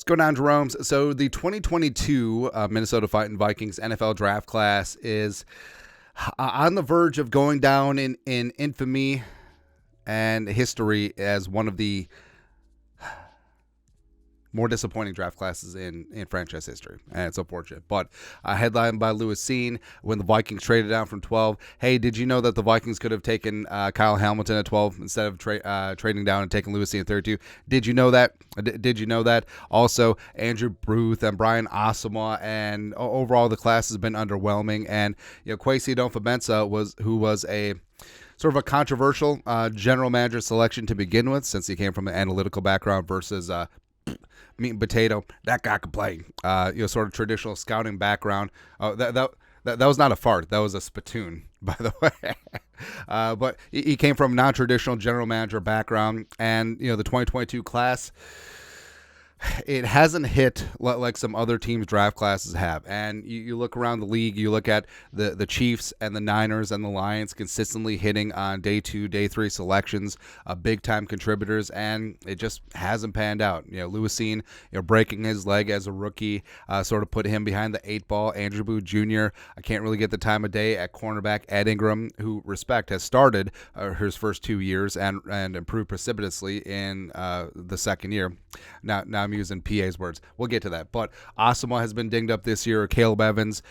Going on, Jerome's. So the 2022 Minnesota Fighting Vikings NFL draft class is on the verge of going down in infamy and history as one of the more disappointing draft classes in franchise history, and it's unfortunate. But headlined by Lewis Seen when the Vikings traded down from 12. Hey, did you know that the Vikings could have taken Kyle Hamilton at 12 instead of trading down and taking Lewis Seen at 32? Did you know that? Did you know that? Also, Andrew Booth and Brian Asamoah, and overall the class has been underwhelming. And KFAN adofo-mensah was a sort of a controversial general manager selection to begin with, since he came from an analytical background versus meat and potato. That guy could play. Sort of traditional scouting background. That was not a fart. That was a spittoon, by the way. But he came from non-traditional general manager background, and the 2022 class, it hasn't hit like some other teams' draft classes have. And you look around the league, you look at the Chiefs and the Niners and the Lions consistently hitting on day 2, day 3 selections, big-time contributors, and it just hasn't panned out. Lewis Seen, breaking his leg as a rookie, sort of put him behind the 8 ball. Andrew Booth Jr., I can't really get the time of day at cornerback. Ed Ingram, who, respect, has started his first 2 years and improved precipitously in the second year. Now I'm using PA's words. We'll get to that. But Asamoah has been dinged up this year. Caleb Evans,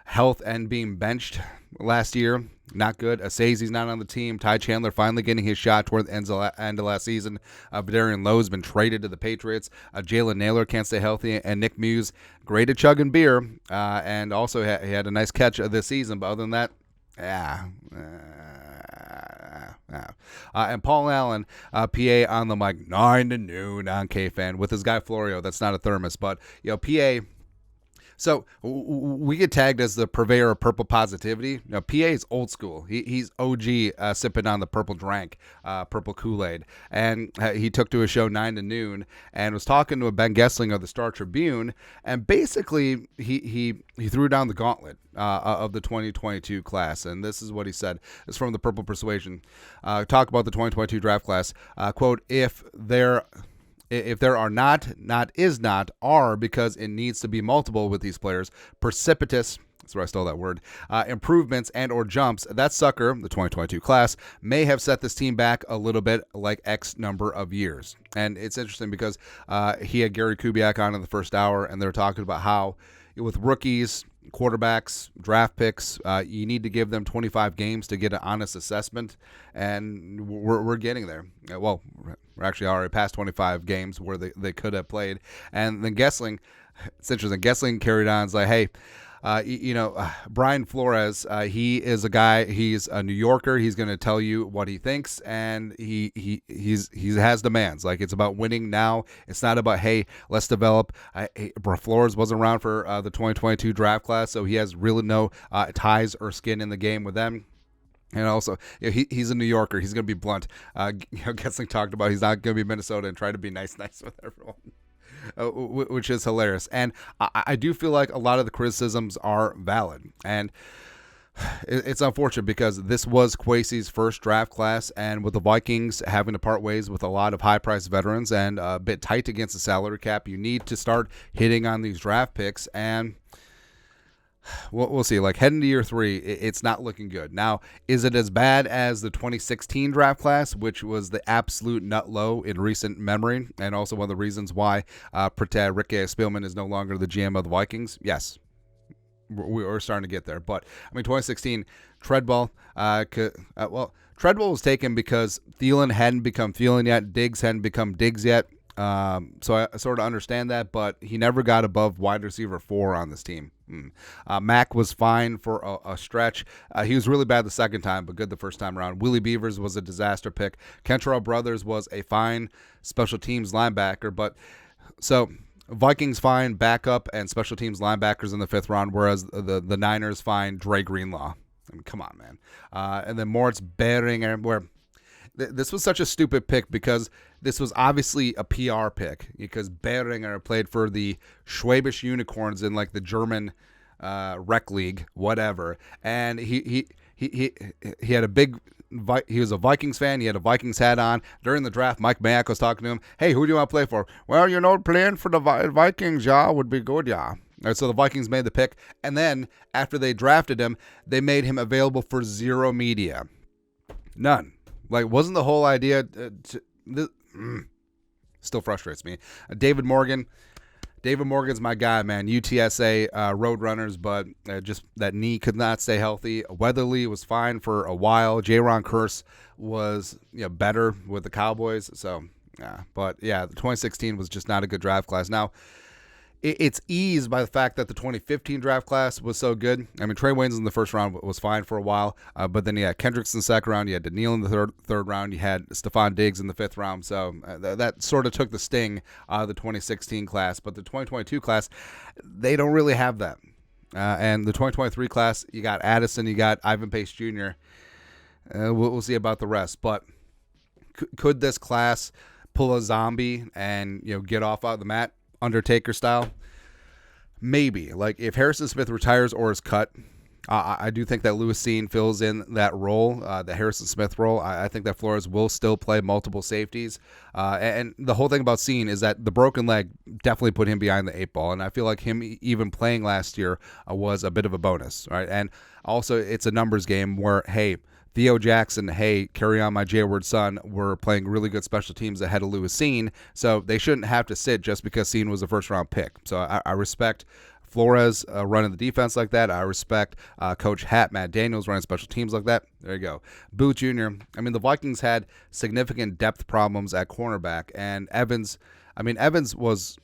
health and being benched last year, not good. Asazi's not on the team. Ty Chandler finally getting his shot toward the end of last season. Badarian Lowe's been traded to the Patriots. Jalen Naylor can't stay healthy. And Nick Muse, great at chugging beer. And also he had a nice catch this season. But other than that, and Paul Allen, PA on the mic, 9 to noon on KFAN with his guy Florio. That's not a thermos, but PA. So we get tagged as the purveyor of purple positivity. PA is old school. He's OG, sipping on the purple drank, purple Kool-Aid. And he took to a show 9 to noon and was talking to Ben Gessling of the Star Tribune. And basically, he threw down the gauntlet of the 2022 class. And this is what he said. It's from the Purple Persuasion. Talk about the 2022 draft class. Quote, if there are not is not, are, because it needs to be multiple with these players, precipitous, that's where I stole that word, improvements and or jumps, that sucker, the 2022 class, may have set this team back a little bit like X number of years. And it's interesting because he had Gary Kubiak on in the first hour, and they're talking about how with rookies, quarterbacks, draft picks, you need to give them 25 games to get an honest assessment, and we're getting there. Well, we're actually already past 25 games where they could have played. And then Gessling, it's interesting, Gessling carried on, it's like, hey, Brian Flores, he is a guy, he's a New Yorker, he's going to tell you what he thinks, and he has demands. Like, it's about winning now. It's not about, hey, let's develop. Flores wasn't around for the 2022 draft class, so he has really no ties or skin in the game with them. And also, he's a New Yorker. He's going to be blunt. Gessling talked about he's not going to be Minnesota and try to be nice with everyone. Which is hilarious. And I do feel like a lot of the criticisms are valid. And it's unfortunate because this was Kwesi's first draft class, and with the Vikings having to part ways with a lot of high-priced veterans and a bit tight against the salary cap, you need to start hitting on these draft picks, and we'll see. Like, heading to year 3, it's not looking good. Now, is it as bad as the 2016 draft class, which was the absolute nut low in recent memory, and also one of the reasons why Ricky Spielman is no longer the GM of the Vikings? Yes, we're starting to get there. But, 2016, Treadwell, Treadwell was taken because Thielen hadn't become Thielen yet, Diggs hadn't become Diggs yet. So I sort of understand that, but he never got above wide receiver 4 on this team. Mack was fine for a stretch. He was really bad the second time, but good the first time around. Willie Beavers was a disaster pick. Kentrell Brothers was a fine special teams linebacker, but so Vikings find backup and special teams linebackers in the 5th round, whereas the Niners find Dre Greenlaw. Come on, man. And then Moritz Behringer, where this was such a stupid pick because this was obviously a PR pick because Behringer played for the Schwäbisch Unicorns in like the German rec league, whatever, and he had a big he was a Vikings fan. He had a Vikings hat on. During the draft, Mike Mayock was talking to him. Hey, who do you want to play for? Well, playing for the Vikings, yeah, would be good, yeah. All right, so the Vikings made the pick. And then after they drafted him, they made him available for zero media. None. Like, wasn't the whole idea still frustrates me. David Morgan's my guy, man. UTSA Roadrunners, but just that knee could not stay healthy. Weatherly was fine for a while. Jaron Kearse was better with the Cowboys. So, yeah. But, yeah, the 2016 was just not a good draft class. Now, it's eased by the fact that the 2015 draft class was so good. I mean, Trey Waynes in the first round was fine for a while, but then you had Kendricks in the second round, you had Daniil in the third round, you had Stephon Diggs in the fifth round, so that sort of took the sting out of the 2016 class. But the 2022 class, they don't really have that. And the 2023 class, you got Addison, you got Ivan Pace Jr. We'll see about the rest. But could this class pull a zombie and get off out of the mat? Undertaker style, maybe. Like if Harrison Smith retires or is cut, I do think that Lewis Cine fills in that role, the Harrison Smith role. I think that Flores will still play multiple safeties, and the whole thing about Cine is that the broken leg definitely put him behind the eight ball, and I feel like him even playing last year was a bit of a bonus, right? And also it's a numbers game where, hey, Theo Jackson, hey, carry on my J-word son, were playing really good special teams ahead of Lewis Cine, so they shouldn't have to sit just because Cine was a first-round pick. So I respect Flores running the defense like that. I respect Coach Matt Daniels running special teams like that. There you go. Booth Jr., I mean, the Vikings had significant depth problems at cornerback, and Evans was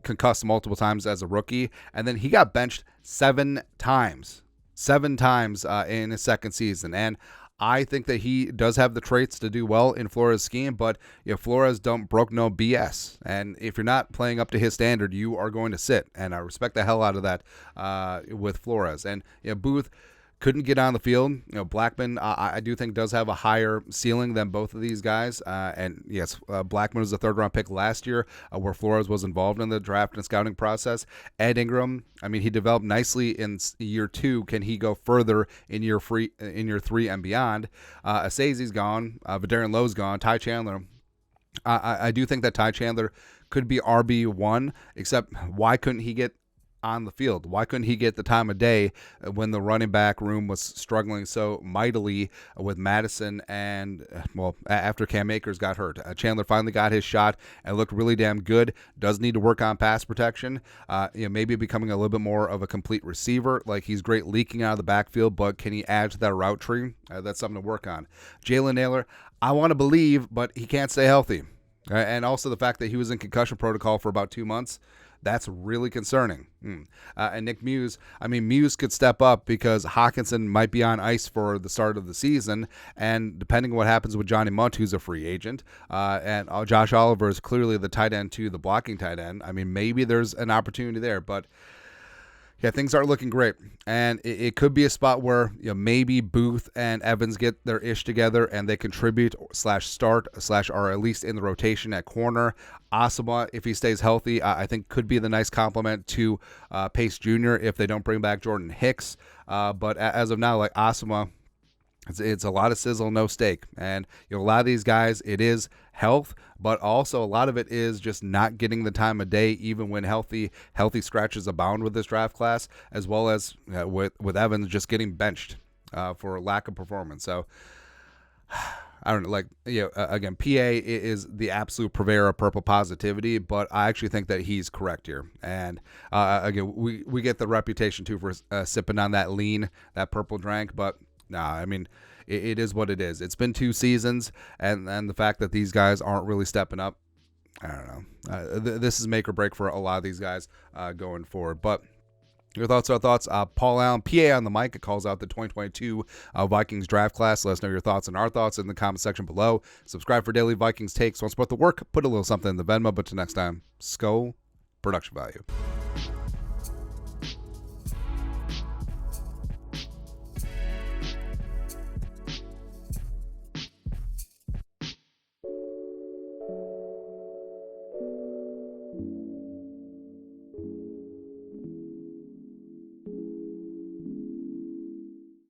concussed multiple times as a rookie, and then he got benched 7 times. 7 times in his second season. And I think that he does have the traits to do well in Flores' scheme, but Flores broke no BS. And if you're not playing up to his standard, you are going to sit. And I respect the hell out of that with Flores. And Booth couldn't get on the field. Blackman, I do think does have a higher ceiling than both of these guys. And yes, Blackman was a third-round pick last year, where Flores was involved in the draft and scouting process. Ed Ingram, I mean, he developed nicely in year 2. Can he go further in year 3 and beyond? Asazi's gone. Vadarian Lowe's gone. Ty Chandler. I do think that Ty Chandler could be RB1, except why couldn't he get on the field? Why couldn't he get the time of day when the running back room was struggling so mightily with Madison and, after Cam Akers got hurt? Chandler finally got his shot and looked really damn good. Does need to work on pass protection. Maybe becoming a little bit more of a complete receiver. Like, he's great leaking out of the backfield, but can he add to that route tree? That's something to work on. Jalen Naylor, I want to believe, but he can't stay healthy. And also the fact that he was in concussion protocol for about 2 months. That's really concerning. And Nick Muse, Muse could step up because Hawkinson might be on ice for the start of the season, and depending on what happens with Johnny Munt, who's a free agent, and Josh Oliver is clearly the tight end to the blocking tight end. Maybe there's an opportunity there, but yeah, things aren't looking great, and it could be a spot where maybe Booth and Evans get their ish together and they contribute /start/ are at least in the rotation at corner. Asama, if he stays healthy, I think could be the nice complement to Pace Jr. if they don't bring back Jordan Hicks. But as of now, like Asama, it's a lot of sizzle, no steak. And a lot of these guys, it is health, but also a lot of it is just not getting the time of day, even when healthy scratches abound with this draft class, as well as with Evans just getting benched for lack of performance. So I don't know, again, PA is the absolute purveyor of purple positivity, but I actually think that he's correct here. And again, we get the reputation too for sipping on that lean, that purple drink, but nah, it is what it is. It's been 2 seasons, and the fact that these guys aren't really stepping up, I don't know. This is make or break for a lot of these guys going forward. But your thoughts are thoughts. Paul Allen, PA on the mic, it calls out the 2022 Vikings draft class. Let us know your thoughts and our thoughts in the comment section below. Subscribe for daily Vikings takes. Want to support the work? Put a little something in the Venmo. But till next time, Skull Production Value.